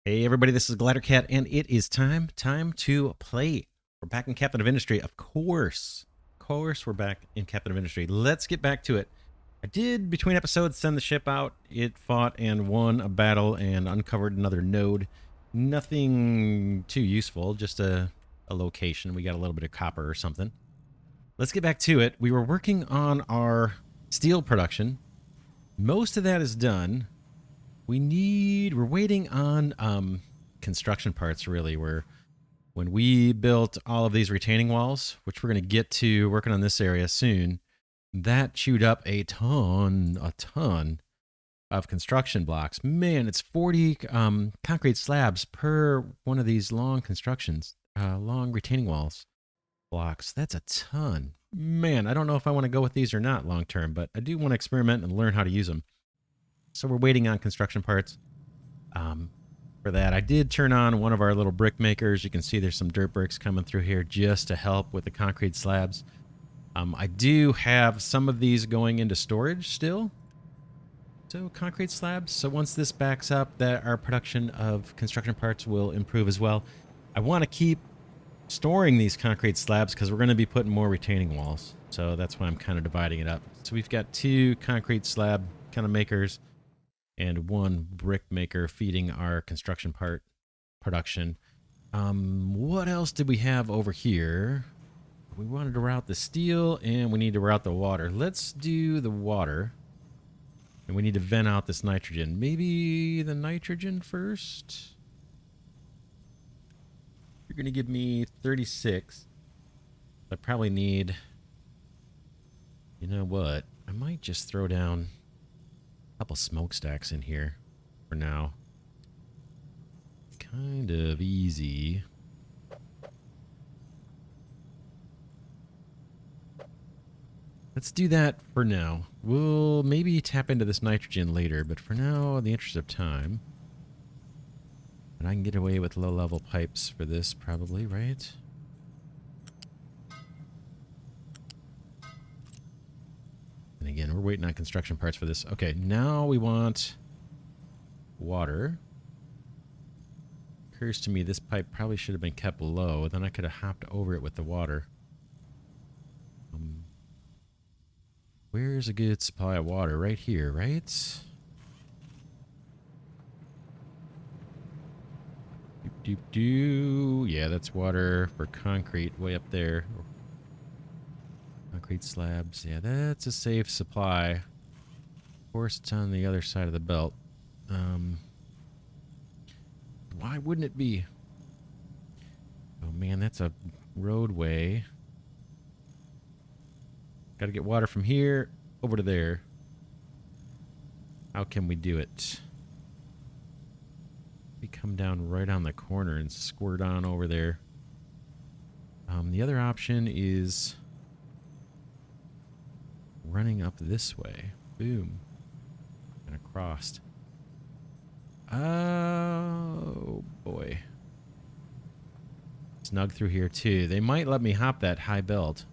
Hey everybody, this is Glidercat, and it is time to play. We're back in Captain of Industry, of course. Of course, we're back in Captain of Industry. Let's get back to it. I did, between episodes, send the ship out. It fought and won a battle and uncovered another node. Nothing too useful, just a location. We got a little bit of copper or something. Let's get back to it. We were working on our steel production. Most of that is done. We're waiting on construction parts, really. When we built all of these retaining walls, which we're going to get to working on this area soon, that chewed up a ton of construction blocks. Man, it's 40 concrete slabs per one of these long long retaining walls blocks. That's a ton. Man, I don't know if I want to go with these or not long term, but I do want to experiment and learn how to use them. So we're waiting on construction parts for that. I did turn on one of our little brick makers. You can see there's some dirt bricks coming through here just to help with the concrete slabs. I do have some of these going into storage still. So concrete slabs. So once this backs up, that our production of construction parts will improve as well. I want to keep storing these concrete slabs because we're going to be putting more retaining walls. So that's why I'm kind of dividing it up. So we've got 2 concrete slab kind of makers and 1 brick maker feeding our construction part production. What else did we have over here? We wanted to route the steel and we need to route the water. Let's do the water. And we need to vent out this nitrogen. Maybe the nitrogen first? You're going to give me 36. I probably need... You know what? I might just throw down couple smokestacks in here for now. Kind of easy. Let's do that for now. We'll maybe tap into this nitrogen later, but for now, in the interest of time, and I can get away with low-level pipes for this probably, right? And again, we're waiting on construction parts for this. Okay, now we want water. Occurs to me this pipe probably should have been kept low. Then I could have hopped over it with the water. Where's a good supply of water? Right here, right? Doop, doop, doo. Yeah, that's water for concrete way up there. Concrete slabs. Yeah, that's a safe supply. Of course, it's on the other side of the belt. Why wouldn't it be? Oh man, that's a roadway. Got to get water from here over to there. How can we do it? We come down right on the corner and squirt on over there. The other option is running up this way. Boom. And across. Oh, boy. Snug through here, too. They might let me hop that high belt.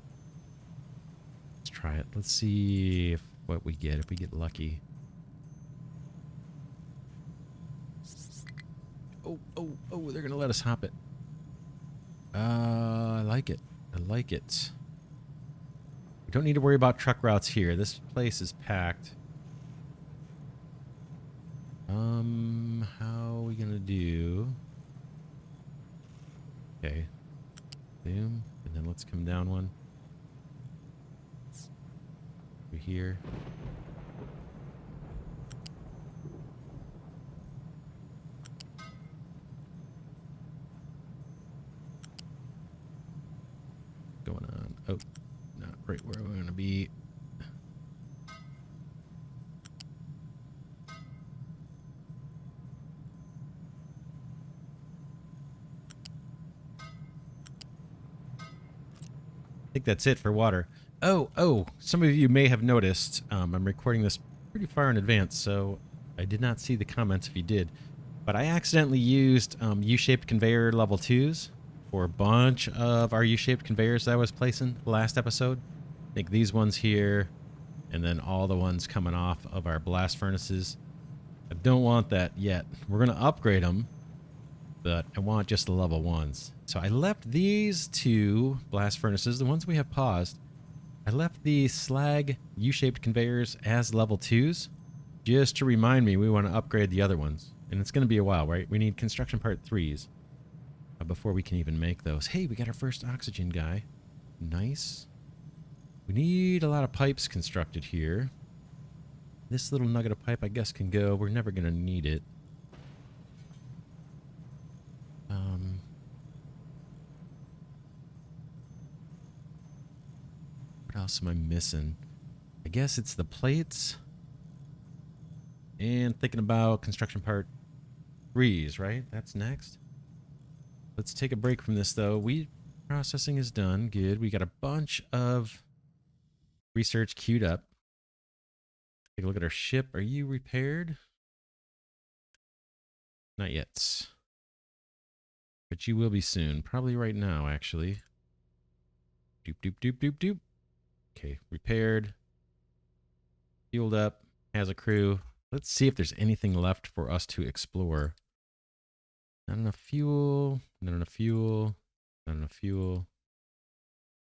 Let's try it. Let's see what we get, if we get lucky. Oh, they're going to let us hop it. I like it. I like it. We don't need to worry about truck routes here. This place is packed. How are we gonna do? Okay. Boom. And then let's come down one. Over here. Going on. Oh, not right where we're gonna be. I think that's it for water. Oh, some of you may have noticed, I'm recording this pretty far in advance, so I did not see the comments if you did. But I accidentally used U-shaped conveyor level 2s for a bunch of our U-shaped conveyors that I was placing the last episode. I think these ones here, and then all the ones coming off of our blast furnaces. I don't want that yet. We're going to upgrade them, but I want just the level 1s. So I left these two blast furnaces, the ones we have paused. I left the slag U-shaped conveyors as level 2s, just to remind me we want to upgrade the other ones. And it's going to be a while, right? We need construction part 3s before we can even make those. Hey, we got our first oxygen guy. Nice. We need a lot of pipes constructed here. This little nugget of pipe, I guess, can go. We're never going to need it. What else am I missing? I guess it's the plates. And thinking about construction part 3s, right? That's next. Let's take a break from this, though. Wheat processing is done. Good. We got a bunch of research queued up. Take a look at our ship. Are you repaired? Not yet. But you will be soon. Probably right now, actually. Doop, doop, doop, doop, doop. Okay, repaired. Fueled up. Has a crew. Let's see if there's anything left for us to explore. Not enough fuel. Not enough fuel. Not enough fuel.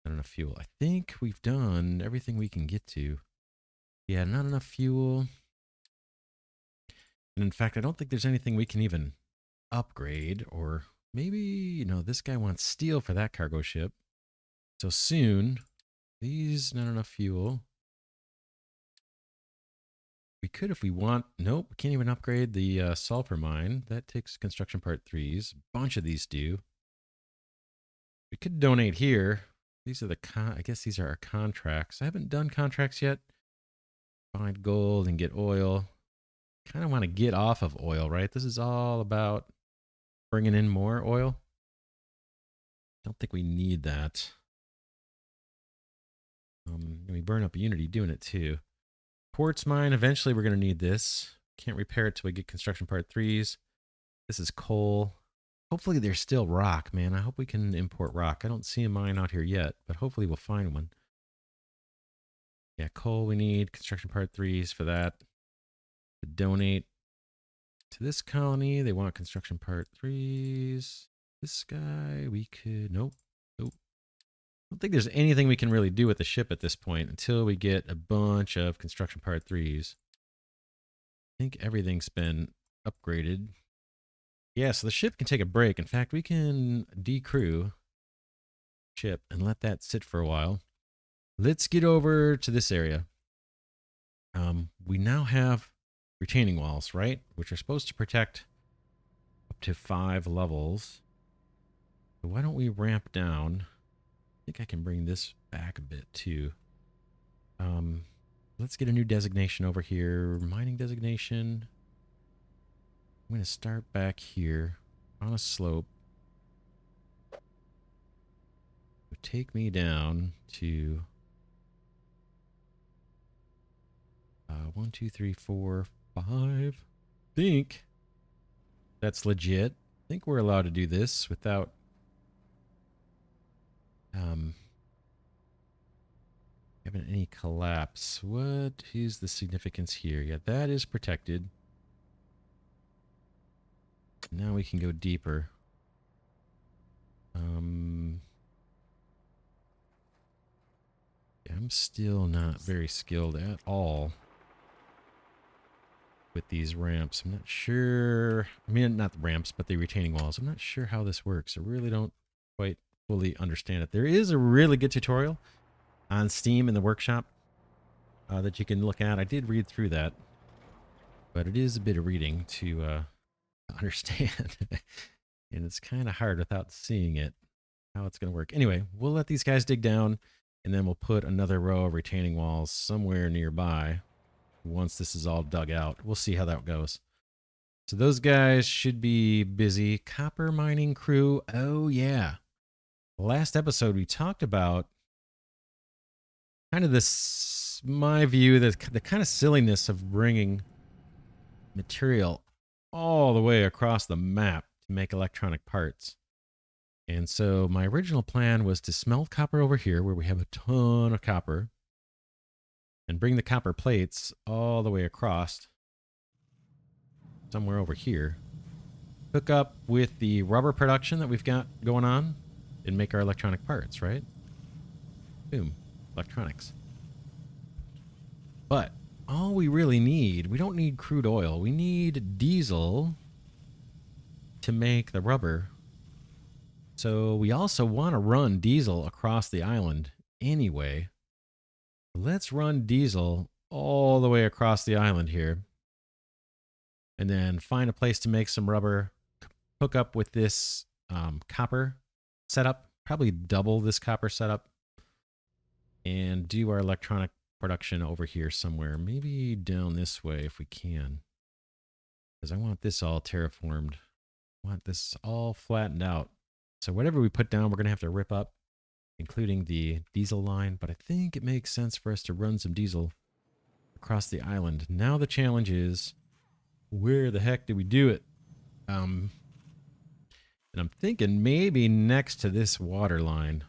Not enough fuel. I think we've done everything we can get to. Yeah, not enough fuel. And in fact, I don't think there's anything we can even upgrade. Or maybe, you know, this guy wants steel for that cargo ship. So soon, these, not enough fuel. We could if we want. Nope, we can't even upgrade the sulfur mine. That takes construction part 3s. A bunch of these do. We could donate here. These are the I guess these are our contracts. I haven't done contracts yet. Find gold and get oil. Kind of want to get off of oil, right? This is all about bringing in more oil. Don't think we need that. We burn up Unity doing it too. Quartz mine, eventually we're going to need this. Can't repair it till we get construction part 3s. This is coal. Hopefully there's still rock, man. I hope we can import rock. I don't see a mine out here yet, but hopefully we'll find one. Yeah, coal we need. Construction part 3s for that. To donate to this colony, they want construction part 3s. This guy, we could... Nope. Nope. I don't think there's anything we can really do with the ship at this point until we get a bunch of construction part 3s. I think everything's been upgraded. Yeah, so the ship can take a break. In fact, we can decrew ship and let that sit for a while. Let's get over to this area. We now have retaining walls, right? Which are supposed to protect up to 5 levels. So why don't we ramp down? I think I can bring this back a bit too. Let's get a new designation over here. Mining designation. I'm going to start back here on a slope. Take me down to 1, 2, 3, 4, 5. I think that's legit. I think we're allowed to do this without having any collapse. What is the significance here? Yeah, that is protected. Now we can go deeper. I'm still not very skilled at all with these ramps. I'm not sure. I mean, not the ramps, but the retaining walls. I'm not sure how this works. I really don't quite fully understand it. There is a really good tutorial on Steam in the workshop that you can look at. I did read through that, but it is a bit of reading to understand. And it's kind of hard without seeing it, how it's going to work. Anyway, we'll let these guys dig down, and then we'll put another row of retaining walls somewhere nearby once this is all dug out. We'll see how that goes. So those guys should be busy. Copper mining crew. Oh, yeah. Last episode, we talked about kind of this, my view, the kind of silliness of bringing material all the way across the map to make electronic parts. And so my original plan was to smelt copper over here where we have a ton of copper and bring the copper plates all the way across somewhere over here. hook up with the rubber production that we've got going on and make our electronic parts, right? Boom. Electronics. But all we really need, we don't need crude oil. We need diesel to make the rubber. So we also want to run diesel across the island anyway. Let's run diesel all the way across the island here. And then find a place to make some rubber. Hook up with this copper setup. Probably double this copper setup. And do our electronic production over here somewhere. Maybe down this way if we can. Because I want this all terraformed. I want this all flattened out. So whatever we put down, we're going to have to rip up, including the diesel line. But I think it makes sense for us to run some diesel across the island. Now the challenge is, where the heck do we do it? And I'm thinking maybe next to this water line.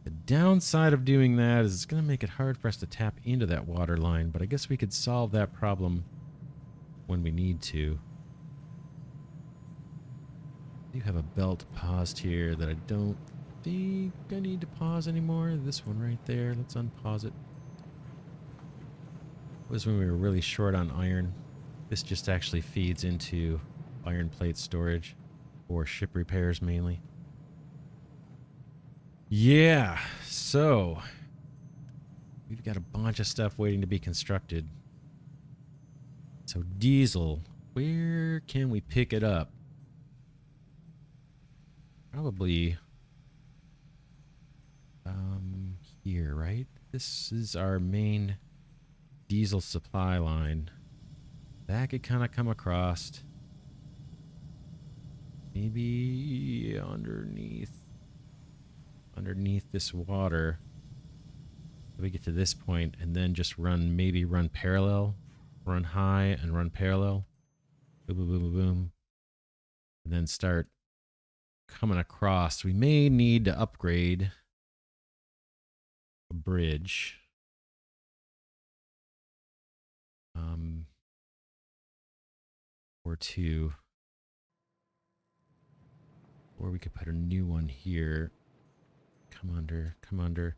The downside of doing that is it's going to make it hard for us to tap into that water line, but I guess we could solve that problem when we need to. I do have a belt paused here that I don't think I need to pause anymore. This one right there, let's unpause it. It was when we were really short on iron. This just actually feeds into iron plate storage or ship repairs mainly. Yeah, so we've got a bunch of stuff waiting to be constructed. So diesel, where can we pick it up? Probably here, right? This is our main diesel supply line. That could kind of come across. Maybe underneath this water. We get to this point and then just maybe run parallel, run high and run parallel. Boom, boom, boom, boom, boom. And then start coming across. We may need to upgrade a bridge. Or two. Or we could put a new one here. Come under.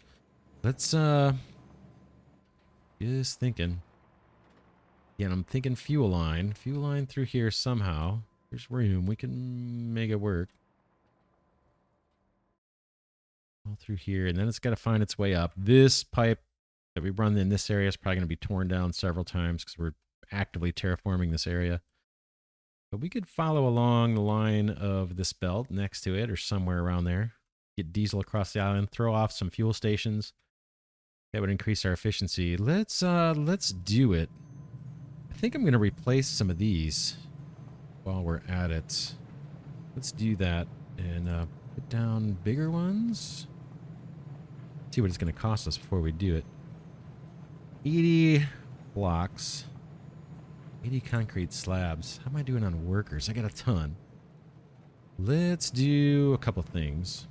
Let's, just thinking. Yeah, I'm thinking fuel line. Fuel line through here somehow. There's room. We can make it work. All through here. And then it's got to find its way up. This pipe that we run in this area is probably going to be torn down several times because we're actively terraforming this area. But we could follow along the line of this belt next to it or somewhere around there. Get diesel across the island, throw off some fuel stations. That would increase our efficiency. Let's do it. I think I'm going to replace some of these while we're at it. Let's do that and put down bigger ones. See what it's going to cost us before we do it. 80 blocks. 80 concrete slabs. How am I doing on workers? I got a ton. Let's do a couple things.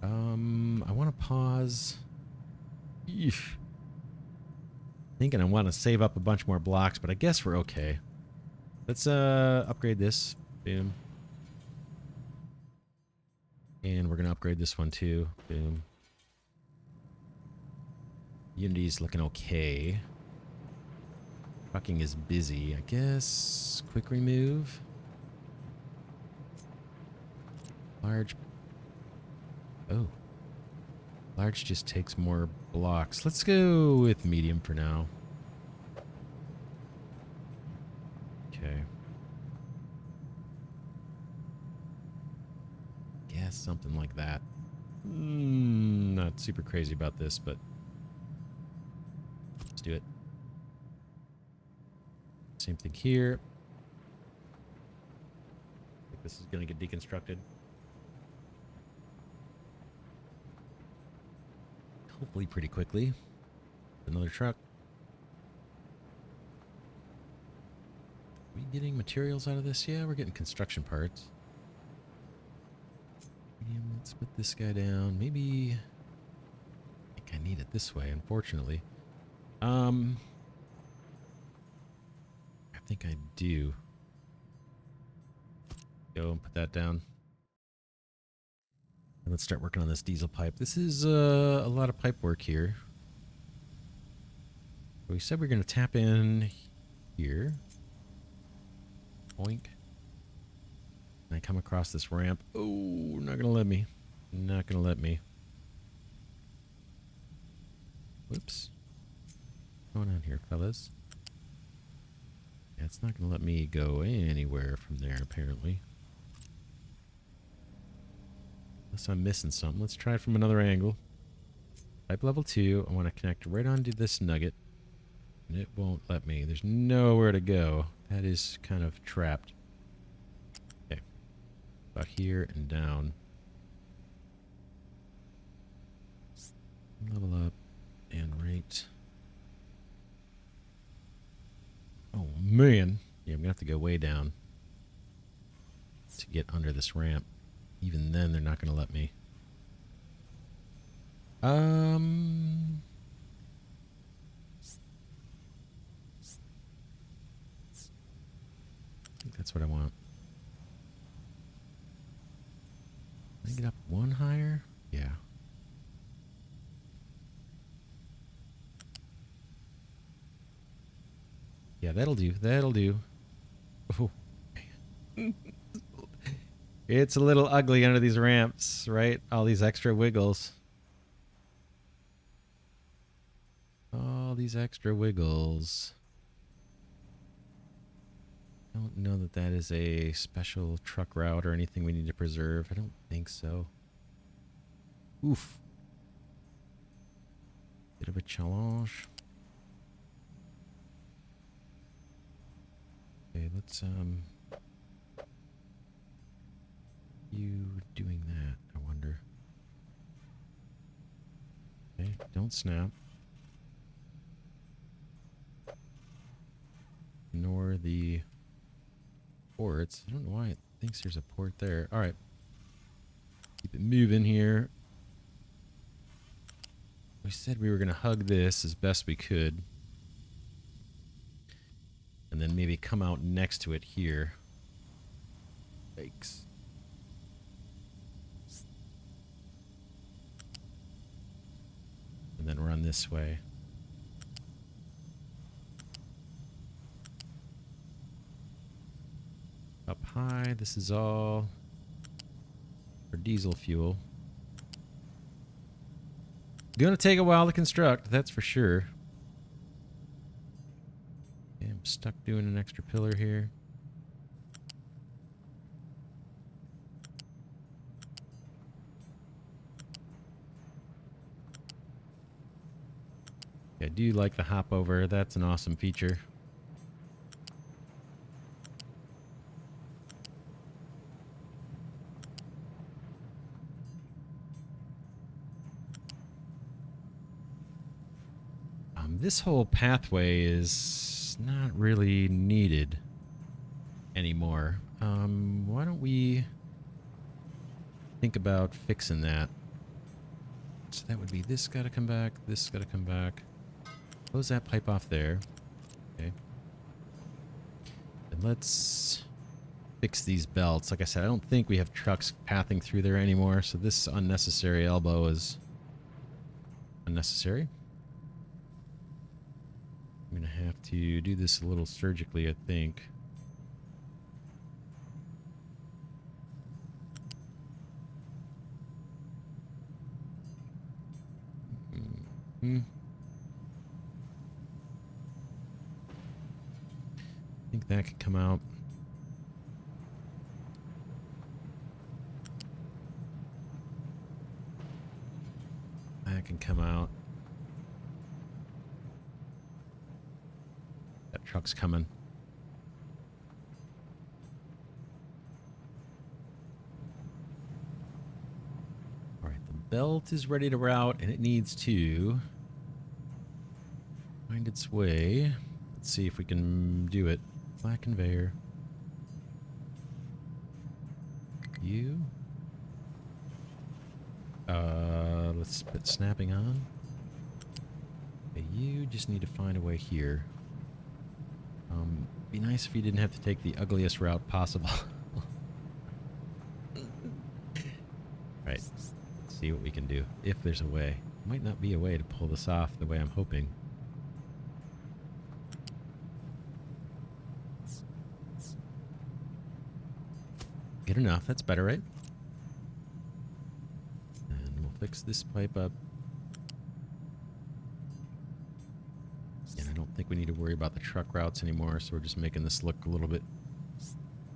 I want to pause. Eesh. Thinking I want to save up a bunch more blocks, but I guess we're okay. Let's upgrade this. Boom. And we're going to upgrade this one too. Boom. Unity's looking okay. Trucking is busy. I guess quick remove. Large. Oh. Large just takes more blocks. Let's go with medium for now. Okay. Guess something like that. Not super crazy about this, but let's do it. Same thing here. I think this is going to get deconstructed. Hopefully pretty quickly. Another truck. Are we getting materials out of this? Yeah, we're getting construction parts. Let's put this guy down. Maybe I think I need it this way, unfortunately. I think I do. Go and put that down. And let's start working on this diesel pipe. This is a lot of pipe work here. We said we're going to tap in here. Boink. And I come across this ramp. Oh, not going to let me. Not going to let me. Whoops. What's going on here, fellas? Yeah, it's not going to let me go anywhere from there, apparently. Unless I'm missing something. Let's try it from another angle. Pipe level 2. I want to connect right onto this nugget. And it won't let me. There's nowhere to go. That is kind of trapped. Okay. About here and down. Level up. And right. Oh, man. Yeah, I'm going to have to go way down to get under this ramp. Even then, they're not going to let me. I think that's what I want. Can I get up one higher? Yeah. Yeah, that'll do. That'll do. Oh, man. It's a little ugly under these ramps, right? All these extra wiggles. All these extra wiggles. I don't know that that is a special truck route or anything we need to preserve. I don't think so. Oof. Bit of a challenge. Okay, let's you doing that, I wonder. Okay, don't snap. Nor the ports. I don't know why it thinks there's a port there. Alright. Keep it moving here. We said we were going to hug this as best we could. And then maybe come out next to it here. Yikes. And then run this way. Up high, this is all for diesel fuel. Gonna take a while to construct, that's for sure. Okay, I'm stuck doing an extra pillar here. I do like the hop over. That's an awesome feature. This whole pathway is not really needed anymore. Why don't we think about fixing that? So that would be this got to come back, this got to come back. Close that pipe off there. Okay. And let's fix these belts. Like I said, I don't think we have trucks pathing through there anymore, so this unnecessary elbow is unnecessary. I'm going to have to do this a little surgically, I think. I think that could come out. That can come out. That truck's coming. Alright, the belt is ready to route, and it needs to find its way. Let's see if we can do it. Flat conveyor. You. Let's put snapping on. Okay, You just need to find a way here. Be nice if you didn't have to take the ugliest route possible. Right. Let's see what we can do. If there's a way. Might not be a way to pull this off the way I'm hoping. Good enough. That's better, right? And we'll fix this pipe up. And I don't think we need to worry about the truck routes anymore, so we're just making this look a little bit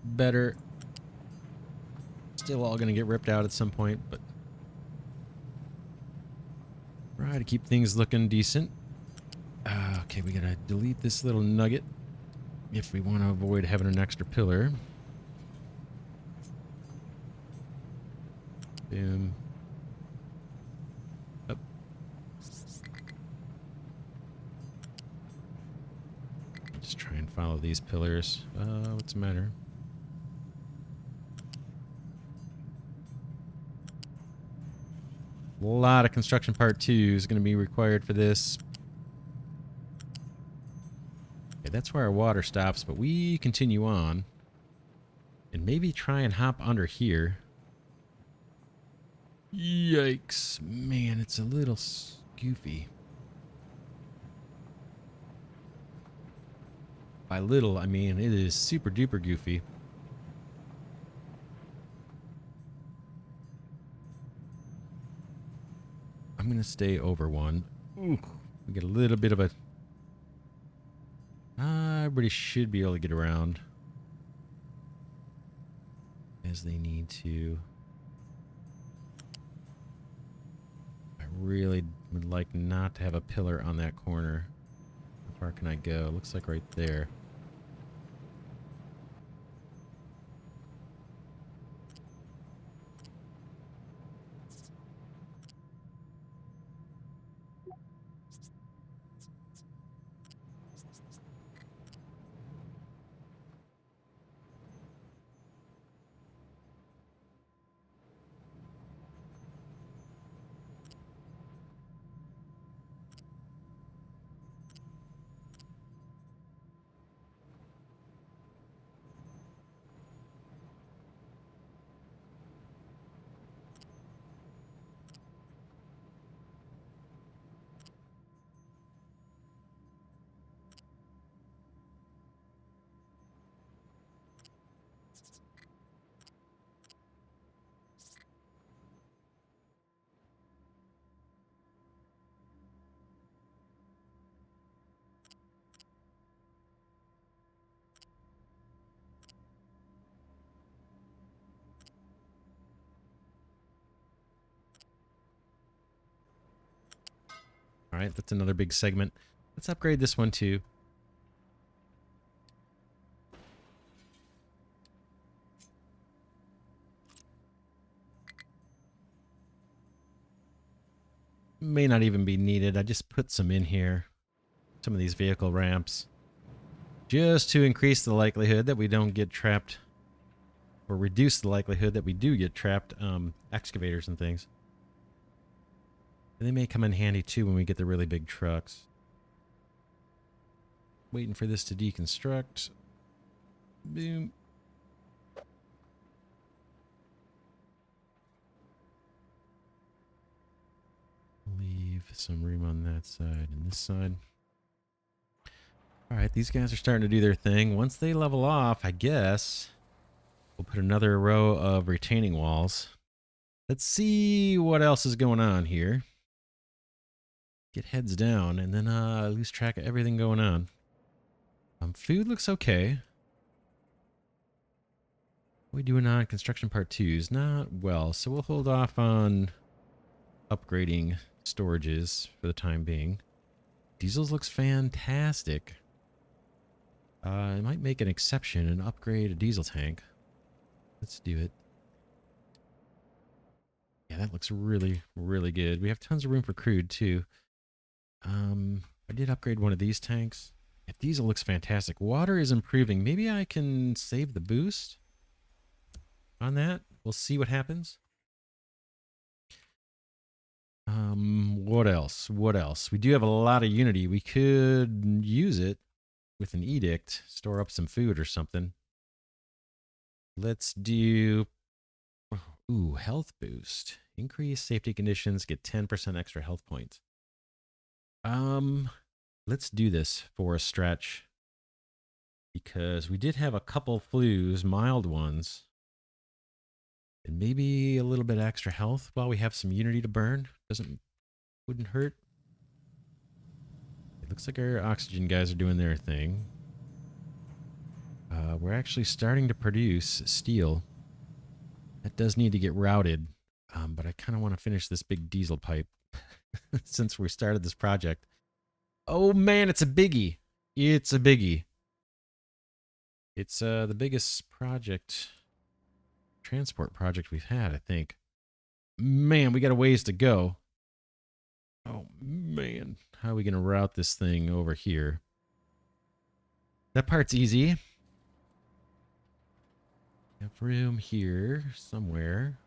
better. Still all going to get ripped out at some point, but try to keep things looking decent. Okay, we got to delete this little nugget if we want to avoid having an extra pillar. Boom. Up. Just try and follow these pillars. What's the matter? A lot of construction part 2 is going to be required for this. Okay, that's where our water stops, but we continue on. And maybe try and hop under here. Yikes. Man, it's a little goofy. By little, I mean it is super duper goofy. I'm going to stay over one. Ooh, we get a little bit of a... everybody should be able to get around as they need to. I really would like not to have a pillar on that corner. How far can I go? Looks like right there. All right, that's another big segment. Let's upgrade this one too. May not even be needed. I just put some in here. Some of these vehicle ramps. Just to increase the likelihood that we don't get trapped. Or reduce the likelihood that we do get trapped excavators and things. And they may come in handy too when we get the really big trucks. Waiting for this to deconstruct. Boom. Leave some room on that side and this side. Alright, these guys are starting to do their thing. Once they level off, I guess we'll put another row of retaining walls. Let's see what else is going on here. Get heads down and then lose track of everything going on. Food looks okay. What are we doing on construction part 2s? Not well, so we'll hold off on upgrading storages for the time being. Diesels looks fantastic. I might make an exception and upgrade a diesel tank. Let's do it. Yeah, that looks really, really good. We have tons of room for crude too. I did upgrade one of these tanks. Yeah, diesel looks fantastic. Water is improving. Maybe I can save the boost on that. We'll see what happens. What else? What else? We do have a lot of Unity. We could use it with an edict, store up some food or something. Let's do, ooh, health boost. Increase safety conditions, get 10% extra health points. Let's do this for a stretch because we did have a couple flus, mild ones, and maybe a little bit extra health while we have some Unity to burn. Wouldn't hurt. It looks like our oxygen guys are doing their thing. We're actually starting to produce steel. That does need to get routed, but I kind of want to finish this big diesel pipe since we started this project. Oh man, it's a biggie. It's a biggie. It's the biggest transport project we've had, I think. Man, we got a ways to go. Oh man, how are we going to route this thing over here? That part's easy. Have room here somewhere.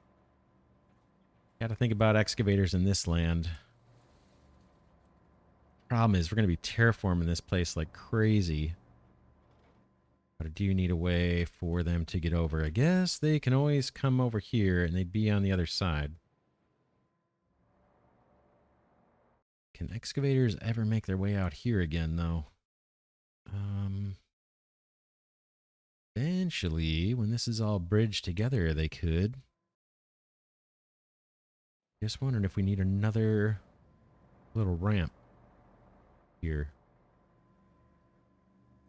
Got to think about excavators in this land. Problem is, we're going to be terraforming this place like crazy. But I do need a way for them to get over. I guess they can always come over here and they'd be on the other side. Can excavators ever make their way out here again, though? Eventually, when this is all bridged together, they could. Just wondering if we need another little ramp here.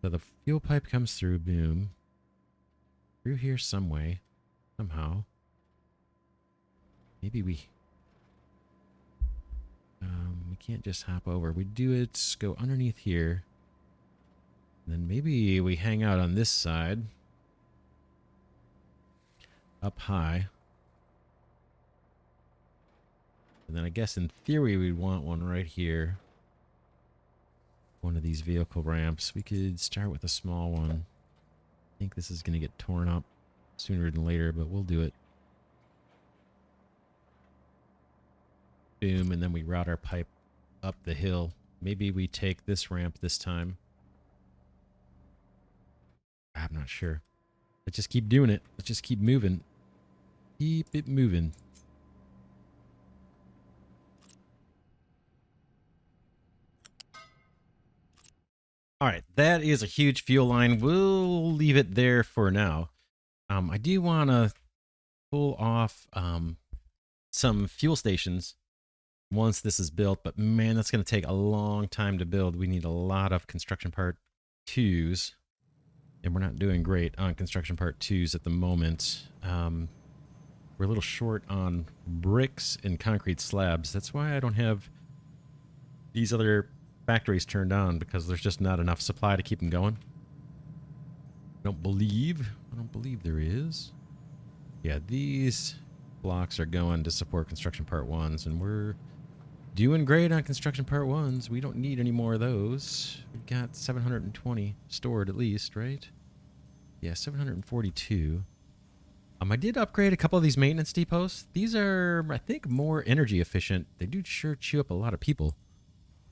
So the fuel pipe comes through, boom. Through here some way, somehow. Maybe we can't just hop over. We do it, go underneath here. And then maybe we hang out on this side. Up high. And then I guess in theory we'd want one right here. One of these vehicle ramps. We could start with a small one. I think this is going to get torn up sooner than later, but we'll do it. Boom, and then we route our pipe up the hill. Maybe we take this ramp this time. I'm not sure. Let's just keep doing it. Let's just keep moving. Keep it moving. All right, that is a huge fuel line. We'll leave it there for now. I do want to pull off some fuel stations once this is built, but man, that's going to take a long time to build. We need a lot of construction part 2s, and we're not doing great on construction part 2s at the moment. We're a little short on bricks and concrete slabs. That's why I don't have these other factories turned on, because there's just not enough supply to keep them going. I don't believe there is. Yeah, these blocks are going to support construction part 1s, and we're doing great on construction part 1s. We don't need any more of those. We've got 720 stored at least, right? Yeah, 742. I did upgrade a couple of these maintenance depots. These are, I think, more energy efficient. They do sure chew up a lot of people.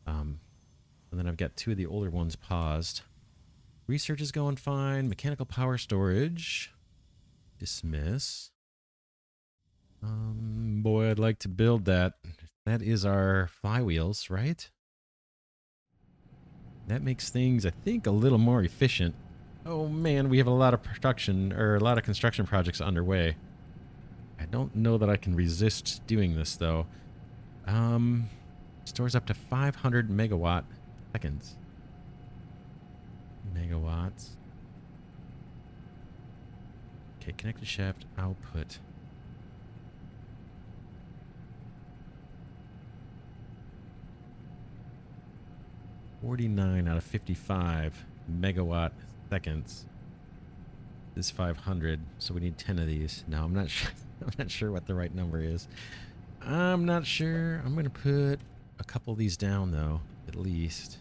And then I've got 2 of the older ones paused. Research is going fine. Mechanical power storage. Dismiss. Boy, I'd like to build that. That is our flywheels, right? That makes things, I think, a little more efficient. Oh man, we have a lot of production, or a lot of construction projects underway. I don't know that I can resist doing this, though. Stores up to 500 megawatt seconds. Megawatts. Okay, connected shaft output. (49 out of 55 megawatt seconds). This is 500, so we need 10 of these. No, I'm not sure. I'm not sure what the right number is. I'm not sure. I'm gonna put a couple of these down though, at least.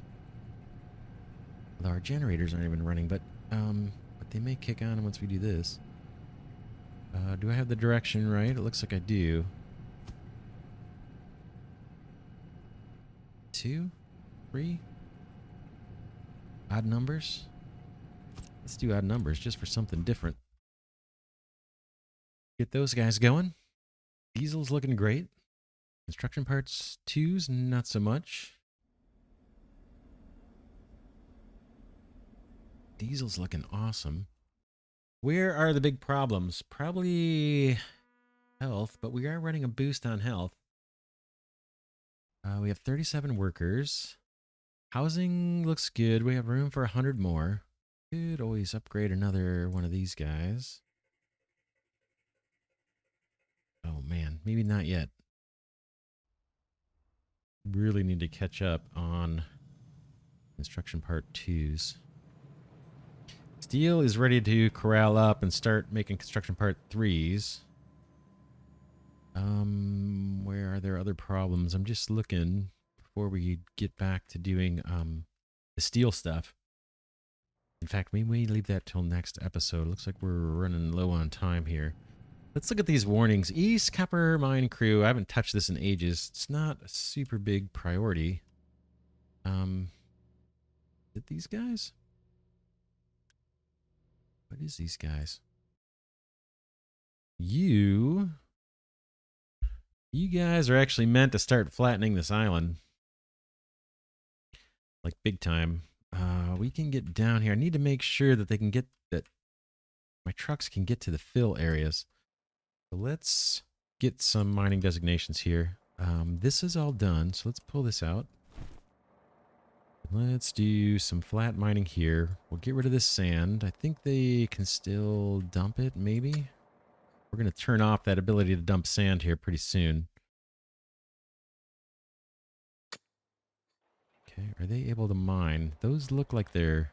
Although our generators aren't even running, but they may kick on once we do this. Do I have the direction right? It looks like I do. 2, 3. Odd numbers. Let's do odd numbers just for something different. Get those guys going. Diesel's looking great. Construction parts 2's not so much. Diesel's looking awesome. Where are the big problems? Probably health, but we are running a boost on health. We have 37 workers. Housing looks good. We have room for 100 more. Could always upgrade another one of these guys. Oh man, maybe not yet. Really need to catch up on construction part 2's. Steel is ready to corral up and start making construction part 3's. Where are there other problems? I'm just looking before we get back to doing the steel stuff. In fact, we may leave that till next episode. Looks like we're running low on time here. Let's look at these warnings. East Copper Mine Crew. I haven't touched this in ages. It's not a super big priority. Did these guys? What is these guys? You guys are actually meant to start flattening this island. Like big time. We can get down here. I need to make sure that they can get, that my trucks can get to the fill areas. So let's get some mining designations here. This is all done, so let's pull this out. Let's do some flat mining here. We'll get rid of this sand. I think they can still dump it, maybe? We're going to turn off that ability to dump sand here pretty soon. Okay, are they able to mine? Those look like they're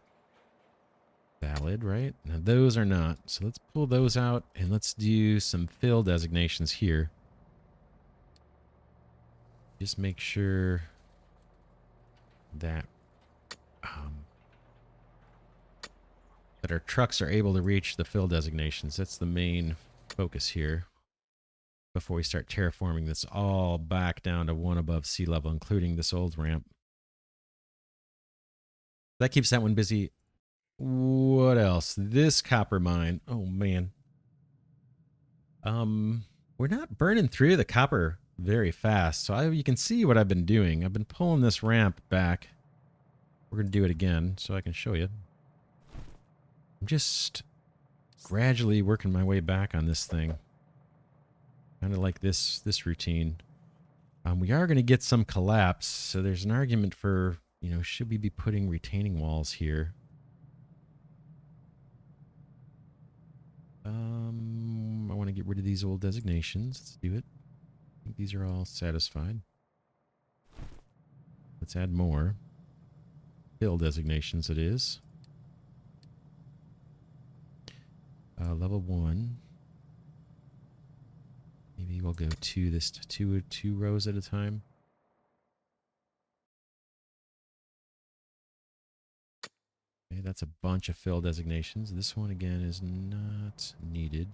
valid, right? Now those are not. So let's pull those out and let's do some fill designations here. Just make sure that that our trucks are able to reach the fill designations. That's the main focus here before we start terraforming this all back down to 1 above sea level, including this old ramp. That keeps that one busy. What else? This copper mine. Oh, man. We're not burning through the copper very fast. So you can see what I've been doing. I've been pulling this ramp back. We're going to do it again so I can show you. I'm just gradually working my way back on this thing. Kind of like this routine. We are going to get some collapse. So there's an argument for, you know, should we be putting retaining walls here? I want to get rid of these old designations. Let's do it. I think these are all satisfied. Let's add more. Fill designations it is. Level 1. Maybe we'll go two rows at a time. Okay, that's a bunch of fill designations. This one again is not needed.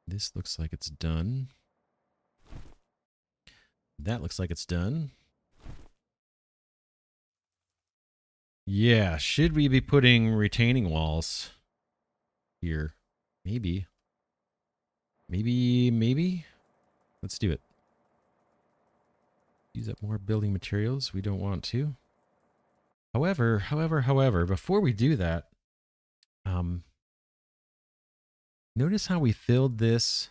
This looks like it's done. That looks like it's done. Yeah, should we be putting retaining walls here? Maybe. Maybe. Let's do it. Use up more building materials. We don't want to. However, before we do that, notice how we filled this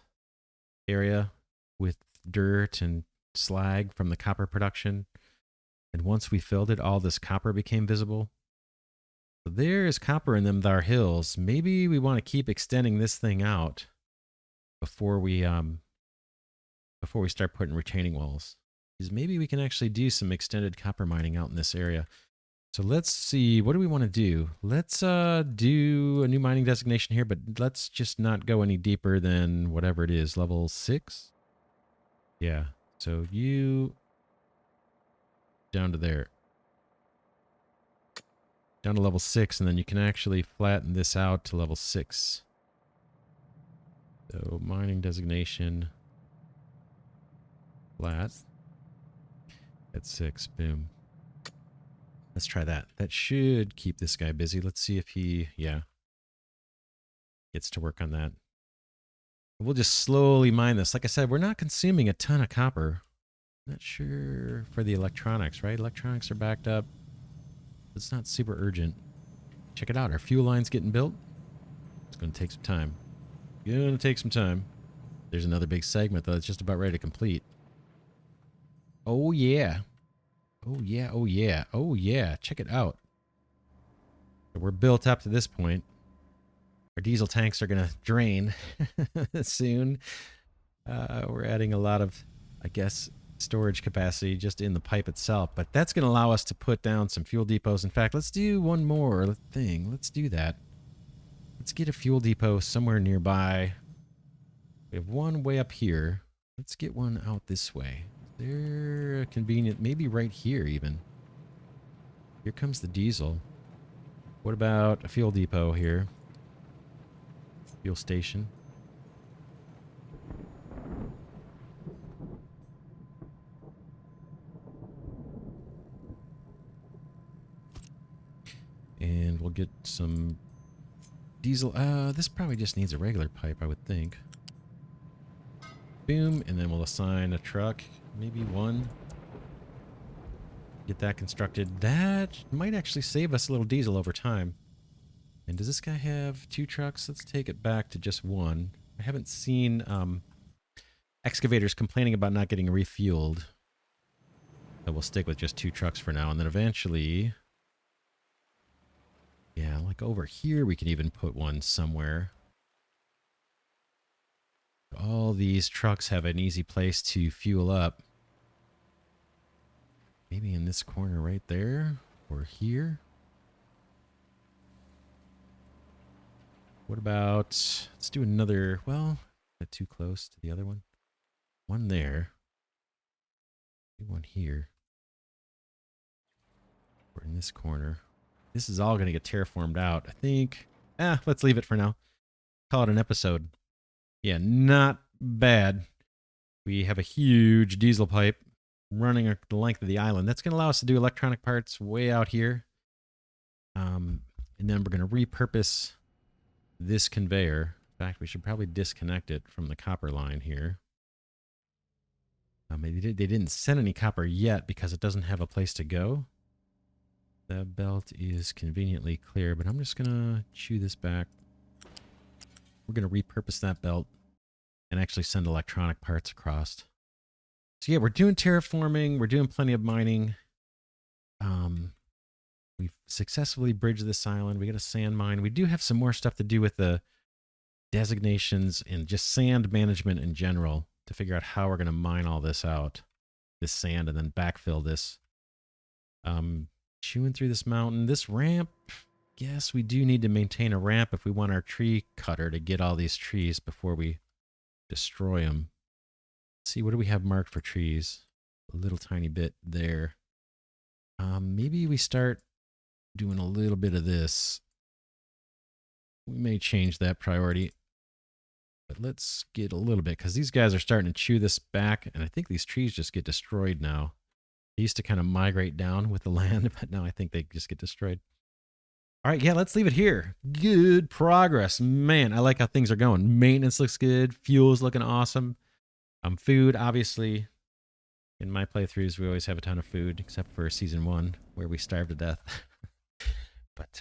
area with dirt and slag from the copper production. And once we filled it, all this copper became visible. So there is copper in them thar hills. Maybe we want to keep extending this thing out before we start putting retaining walls. Because maybe we can actually do some extended copper mining out in this area. So let's see, what do we want to do? Let's do a new mining designation here, but let's just not go any deeper than whatever it is, level 6? Yeah, so you down to there. Down to level 6, and then you can actually flatten this out to level 6. So mining designation. Flat. At 6. Boom. Let's try that. That should keep this guy busy. Let's see if he, yeah, gets to work on that. We'll just slowly mine this. Like I said, we're not consuming a ton of copper. Not sure for the electronics, right? Electronics are backed up. It's not super urgent. Check it out. Our fuel line's getting built. It's going to take some time. Going to take some time. There's another big segment, though. It's just about ready to complete. Oh, yeah. Oh, yeah. Oh, yeah. Oh, yeah. Check it out. So we're built up to this point. Our diesel tanks are going to drain soon. We're adding a lot of, I guess, storage capacity just in the pipe itself. But that's going to allow us to put down some fuel depots. In fact, let's do one more thing. Let's do that. Let's get a fuel depot somewhere nearby. We have one way up here. Let's get one out this way. They're convenient. Maybe right here even. Here comes the diesel. What about a fuel depot here? Fuel station. And we'll get some diesel. This probably just needs a regular pipe, I would think. Boom, and then we'll assign a truck, maybe one. Get that constructed. That might actually save us a little diesel over time. And does this guy have 2 trucks? Let's take it back to just 1. I haven't seen excavators complaining about not getting refueled. So we'll stick with just 2 trucks for now. And then eventually, yeah, like over here, we can even put one somewhere. All these trucks have an easy place to fuel up. Maybe in this corner right there or here. What about, let's do another, well, not too close to the other one. One there. Maybe one here. Or in this corner. This is all going to get terraformed out. I think, let's leave it for now. Call it an episode. Yeah, not bad. We have a huge diesel pipe running the length of the island. That's going to allow us to do electronic parts way out here. And then we're going to repurpose this conveyor. In fact, we should probably disconnect it from the copper line here. Maybe they didn't send any copper yet because it doesn't have a place to go. The belt is conveniently clear, but I'm just going to chew this back. We're going to repurpose that belt and actually send electronic parts across. So yeah, we're doing terraforming. We're doing plenty of mining. We've successfully bridged this island. We got a sand mine. We do have some more stuff to do with the designations and just sand management in general to figure out how we're going to mine all this out, this sand, and then backfill this. Chewing through this mountain. This ramp, yes, we do need to maintain a ramp if we want our tree cutter to get all these trees before we destroy them. Let's see, what do we have marked for trees? A little tiny bit there. Maybe we start doing a little bit of this. We may change that priority. But let's get a little bit, because these guys are starting to chew this back, and I think these trees just get destroyed now. They used to kind of migrate down with the land, but now I think they just get destroyed. All right, yeah, let's leave it here. Good progress. Man, I like how things are going. Maintenance looks good. Fuel's looking awesome. Food, obviously, in my playthroughs, we always have a ton of food, except for Season 1, where we starve to death. But,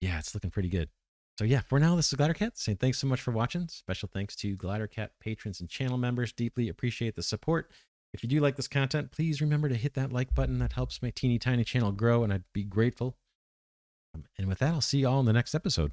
yeah, it's looking pretty good. So, yeah, for now, this is Glidercat saying thanks so much for watching. Special thanks to Glidercat patrons and channel members. Deeply appreciate the support. If you do like this content, please remember to hit that like button. That helps my teeny tiny channel grow, and I'd be grateful. And with that, I'll see you all in the next episode.